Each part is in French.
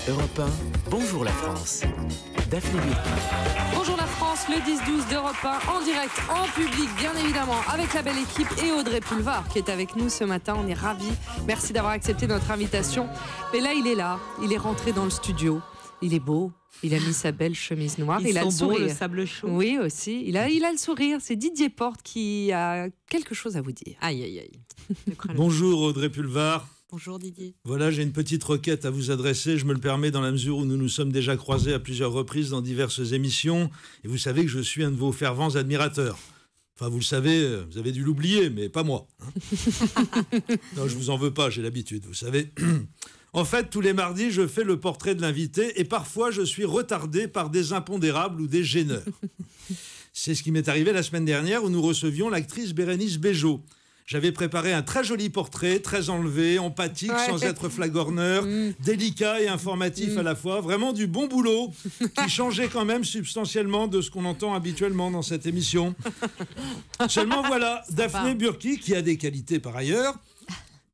Europe 1, bonjour la France. Daphné Burki. Bonjour la France, le 10-12 d'Europe 1, en direct, en public, bien évidemment, avec la belle équipe et Audrey Pulvar qui est avec nous ce matin. On est ravis. Merci d'avoir accepté notre invitation. Mais là, il est rentré dans le studio. Il est beau. Il a mis sa belle chemise noire. Il a le sourire. Le sable chaud. Oui, aussi. Il a le sourire. C'est Didier Porte qui a quelque chose à vous dire. Aïe, aïe, aïe. Bonjour Audrey Pulvar. Bonjour Didier. Voilà, j'ai une petite requête à vous adresser. Je me le permets dans la mesure où nous nous sommes déjà croisés à plusieurs reprises dans diverses émissions. Et vous savez que je suis un de vos fervents admirateurs. Enfin, vous le savez, vous avez dû l'oublier, mais pas moi. Non, je vous en veux pas, j'ai l'habitude, vous savez. En fait, tous les mardis, je fais le portrait de l'invité et parfois, je suis retardé par des impondérables ou des gêneurs. C'est ce qui m'est arrivé la semaine dernière où nous recevions l'actrice Bérénice Bejo. J'avais préparé un très joli portrait, très enlevé, empathique, sans être flagorneur, délicat et informatif à la fois. Vraiment du bon boulot qui changeait quand même substantiellement de ce qu'on entend habituellement dans cette émission. Seulement voilà, Daphné Burki, qui a des qualités par ailleurs,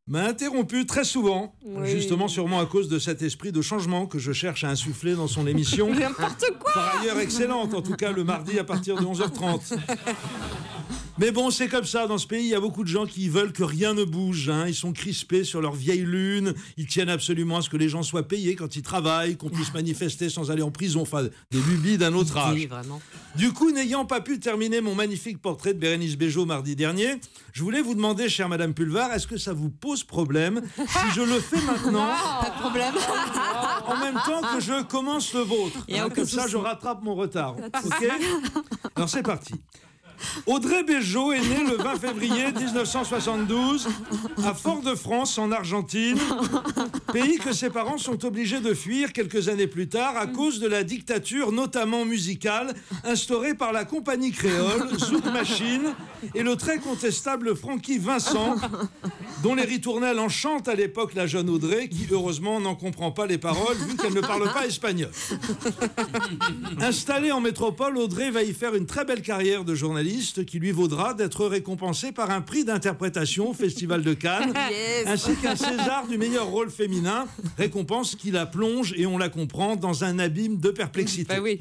m'a interrompu très souvent, justement sûrement à cause de cet esprit de changement que je cherche à insuffler dans son émission. N'importe quoi. Par ailleurs excellente, en tout cas le mardi à partir de 11h30. Mais bon, c'est comme ça, dans ce pays, il y a beaucoup de gens qui veulent que rien ne bouge. Hein. Ils sont crispés sur leur vieille lune, ils tiennent absolument à ce que les gens soient payés quand ils travaillent, qu'on puisse manifester sans aller en prison, enfin, des lubies d'un autre âge. Oui, vraiment. Du coup, n'ayant pas pu terminer mon magnifique portrait de Bérénice Bejo mardi dernier, je voulais vous demander, chère Madame Pulvar, est-ce que ça vous pose problème si je le fais maintenant, Pas de problème. en même temps que je commence le vôtre? Et aucun Comme ça, souci. je rattrape mon retard. Ok? Alors, c'est parti. Audrey Bejo est née le 20 février 1972 à Fort-de-France, en Argentine, pays que ses parents sont obligés de fuir quelques années plus tard à cause de la dictature, notamment musicale, instaurée par la compagnie créole Zouk Machine et le très contestable Francky Vincent, dont les ritournelles enchantent à l'époque la jeune Audrey, qui heureusement n'en comprend pas les paroles vu qu'elle ne parle pas espagnol. Installée en métropole, Audrey va y faire une très belle carrière de journaliste qui lui vaudra d'être récompensée par un prix d'interprétation au Festival de Cannes, ainsi qu'un César du meilleur rôle féminin, récompense qui la plonge, et on la comprend, dans un abîme de perplexité. Bah oui.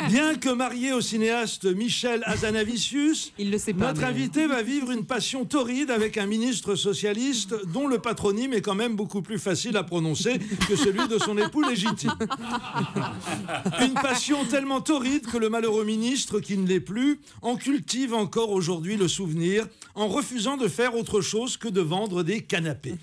Bien que mariée au cinéaste Michel Hazanavicius, Il le sait pas. notre invité va vivre une passion torride avec un ministre socialiste dont le patronyme est quand même beaucoup plus facile à prononcer que celui de son époux légitime. Une passion tellement torride que le malheureux ministre, qui ne l'est plus, en cultive encore aujourd'hui le souvenir en refusant de faire autre chose que de vendre des canapés.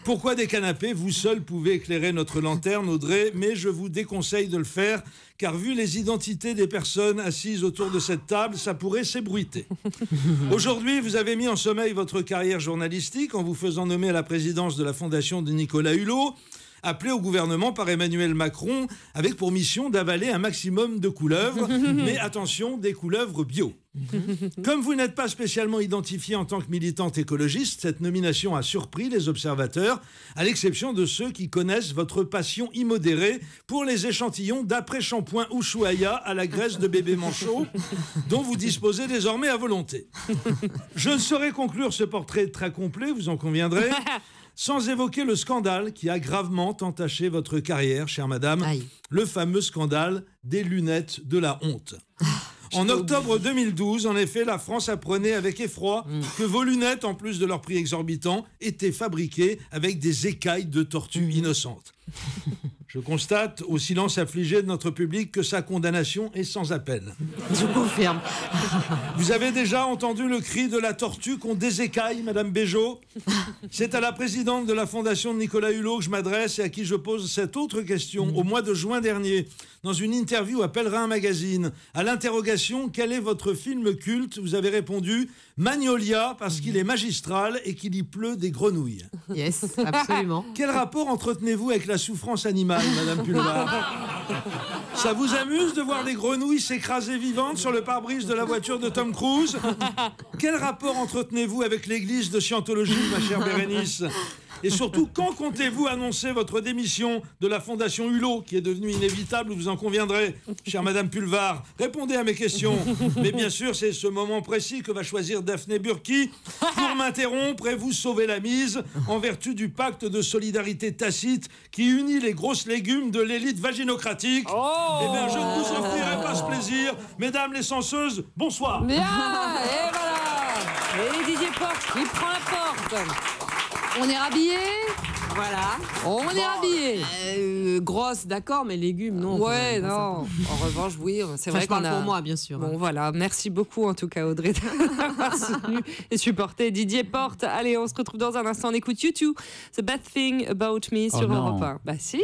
Pourquoi des canapés? Vous seul pouvez éclairer notre lanterne, Audrey, mais je vous déconseille de le faire, car vu les identités des personnes assises autour de cette table, ça pourrait s'ébruiter. Aujourd'hui, vous avez mis en sommeil votre carrière journalistique en vous faisant nommer à la présidence de la fondation de Nicolas Hulot, appelé au gouvernement par Emmanuel Macron, avec pour mission d'avaler un maximum de couleuvres, mais attention, des couleuvres bio. Comme vous n'êtes pas spécialement identifié en tant que militante écologiste, cette nomination a surpris les observateurs, à l'exception de ceux qui connaissent votre passion immodérée pour les échantillons d'après-shampoing Ushuaïa à la graisse de bébé manchot, dont vous disposez désormais à volonté. Je ne saurais conclure ce portrait très complet, vous en conviendrez, sans évoquer le scandale qui a gravement entaché votre carrière, chère madame, Aïe. le fameux scandale des lunettes de la honte. En octobre 2012, en effet, la France apprenait avec effroi que vos lunettes, en plus de leur prix exorbitant, étaient fabriquées avec des écailles de tortue innocentes. Je constate, au silence affligé de notre public, que sa condamnation est sans appel. Je confirme. Vous avez déjà entendu le cri de la tortue qu'on désécaille, Madame Bejo? C'est à la présidente de la fondation de Nicolas Hulot que je m'adresse et à qui je pose cette autre question. Au mois de juin dernier, dans une interview à Pèlerin Magazine, à l'interrogation « Quel est votre film culte ?» vous avez répondu « Magnolia, parce qu'il est magistral et qu'il y pleut des grenouilles ». Yes, absolument. Quel rapport entretenez-vous avec la souffrance animale, Madame Pulvar? Ça vous amuse de voir des grenouilles s'écraser vivantes sur le pare-brise de la voiture de Tom Cruise? Quel rapport entretenez-vous avec l'église de Scientologie, ma chère Bérénice? Et surtout, quand comptez-vous annoncer votre démission de la Fondation Hulot, qui est devenue inévitable, vous en conviendrez, chère Madame Pulvar? Répondez à mes questions. Mais bien sûr, c'est ce moment précis que va choisir Daphné Burki pour m'interrompre et vous sauver la mise en vertu du pacte de solidarité tacite qui unit les grosses légumes de l'élite vaginocratique. Eh bien, je ne vous offrirai pas ce plaisir. Mesdames les censeuses, bonsoir. Bien, et voilà. Et Didier Porte, il prend la porte. On est rhabillés? Voilà. On est rhabillés. Grosse, d'accord, mais légumes, non. Ouais, non. En revanche, oui, c'est vrai Je qu'on parle a... pour moi, bien sûr. Bon, voilà. Merci beaucoup, en tout cas, Audrey, d'avoir soutenu et supporté Didier Porte. Allez, on se retrouve dans un instant. On écoute YouTube, The Bad Thing About Me sur non. Europe 1. Bah si.